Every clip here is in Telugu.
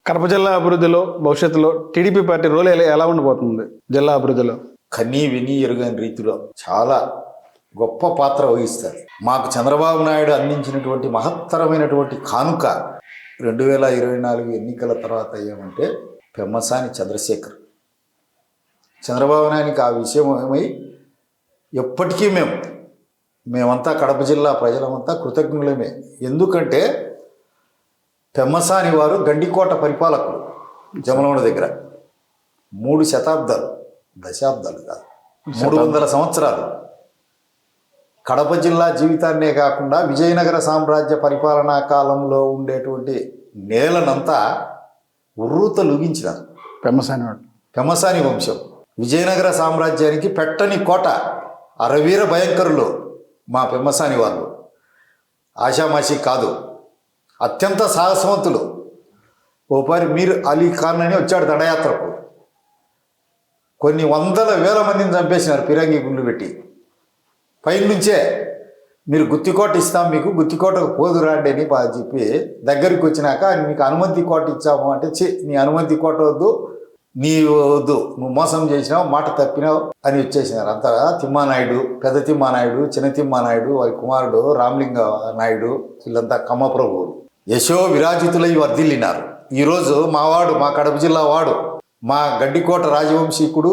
కడప జిల్లా అభివృద్ధిలో భవిష్యత్తులో టీడీపీ పార్టీ రోల్ ఎలా ఉండబోతుంది జిల్లా అభివృద్ధిలో? కన్నీ విని ఎరుగని రీతిలో చాలా గొప్ప పాత్ర వహిస్తారు. మాకు చంద్రబాబు నాయుడు అందించినటువంటి మహత్తరమైనటువంటి కానుక 2024 ఎన్నికల తర్వాత ఏమంటే పెమ్మసాని చంద్రశేఖర్. చంద్రబాబు నాయుడికి ఆ విషయం ఏమై ఎప్పటికీ మేమంతా కడప జిల్లా ప్రజలమంతా కృతజ్ఞులమే. ఎందుకంటే పెమ్మసాని వారు గండికోట పరిపాలకులు జమలమూడి దగ్గర 3 శతాబ్దాలు, దశాబ్దాలు కాదు 300 సంవత్సరాలు కడప జిల్లా జీవితాన్నే కాకుండా విజయనగర సామ్రాజ్య పరిపాలనా కాలంలో ఉండేటువంటి నేలనంతా ఉర్రూతలుగించినారు పెమ్మసాని వంశం. విజయనగర సామ్రాజ్యానికి పెట్టని కోట, అరవీర భయంకరులు మా పెమ్మసాని వాళ్ళు. ఆషామాషి కాదు, అత్యంత సాహసవంతులు. ఓపారి మీర్ అలీ ఖాన్ అని వచ్చాడు దండయాత్రకు. కొన్ని వందల వేల మందిని చంపేసినారు పిరంగి గుండ్లు పెట్టి. పైనుంచే మీరు గుత్తికోట ఇస్తాం, మీకు గుత్తికోటకు పోదు రాండి అని చెప్పి దగ్గరికి వచ్చినాక మీకు అనుమతి కోట ఇచ్చాము అంటే నీ అనుమతి కోట వద్దు, నీ వద్దు, నువ్వు మోసం చేసినావు, మాట తప్పినావు అని వచ్చేసినారు. అంతా తిమ్మానాయుడు, పెద్ద తిమ్మానాయుడు, చిన్న తిమ్మానాయుడు, వారి కుమారుడు రామలింగ నాయుడు, వీళ్ళంతా కమ్మప్రభువులు యశో విరాజితులై వర్ధిల్లినారు. ఈరోజు మావాడు, మా కడప జిల్లా వాడు, మా గడ్డికోట రాజవంశీకుడు,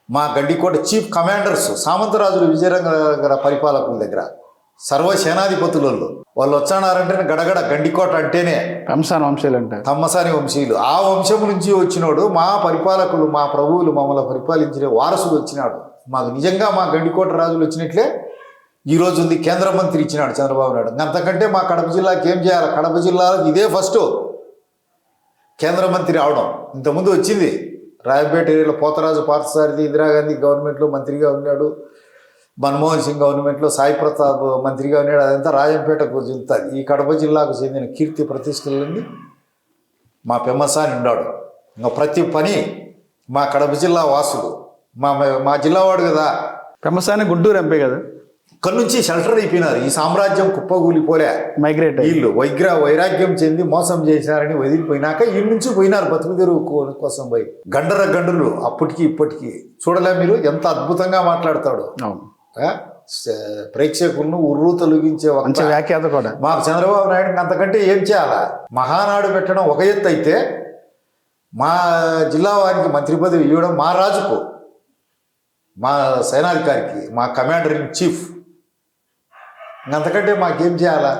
మా గడ్డికోట చీఫ్ కమాండర్స్ సామంతరాజులు విజయనగర పరిపాలకుల దగ్గర సర్వసేనాధిపతులు వాళ్ళు వచ్చానారంటే గడగడ గండికోట అంటేనే తమ్మసాని వంశీయులు. ఆ వంశం నుంచి వచ్చినోడు మా పరిపాలకులు, మా ప్రభువులు, మమ్మల్ని పరిపాలించిన వారసుడు వచ్చినాడు. మాకు నిజంగా మా గండికోట రాజులు వచ్చినట్లే ఈరోజు ఉంది. కేంద్ర మంత్రి ఇచ్చినాడు చంద్రబాబు నాయుడు. అంతకంటే మా కడప జిల్లాకి ఏం చేయాలి? కడప జిల్లాలో ఇదే ఫస్ట్ కేంద్ర మంత్రి అవడం. ఇంతకుముందు వచ్చింది రాయపేట ఏరియాలో పోతరాజు పార్థసారథి ఇందిరాగాంధీ గవర్నమెంట్లో మంత్రిగా ఉన్నాడు, మన్మోహన్ సింగ్ గవర్నమెంట్లో సాయి ప్రతాప్ మంత్రిగా ఉన్నాడు. అదంతా రాజంపేటకు చెందుతుంది. ఈ కడప జిల్లాకు చెందిన కీర్తి ప్రతిష్టలన్నీ మా పెమ్మసాని ఉన్నాడు. ఇంకా ప్రతి పని మా కడప జిల్లా వాసులు, మా జిల్లావాడు కదా. పెమ్మసాని గుంటూరు ఎంపీ కదా, ఇక్కడ నుంచి షెల్టర్ అయిపోయినారు. ఈ సామ్రాజ్యం కుప్పగూలిపోలే, మైగ్రేట్ వీళ్ళు వైరాగ్యం చెంది మోసం చేసినారని వదిలిపోయినాక ఈ నుంచి పోయినారు బతుకు తెరువు కోసం పోయి. గండులు అప్పటికి ఇప్పటికీ చూడలే మీరు ఎంత అద్భుతంగా మాట్లాడతాడు. ప్రేక్షకులను ఉర్రూ తొలగించే వ్యాఖ్యాత కూడా. మాకు చంద్రబాబు నాయుడు అంతకంటే ఏం చేయాలా? మహానాడు పెట్టడం ఒక ఎత్తు అయితే, మా జిల్లా వారికి మంత్రి పదవి ఇవ్వడం, మా రాజుకు, మా సేనాధికారికి, మా కమాండర్ ఇన్ చీఫ్, అంతకంటే మాకేం చేయాలా?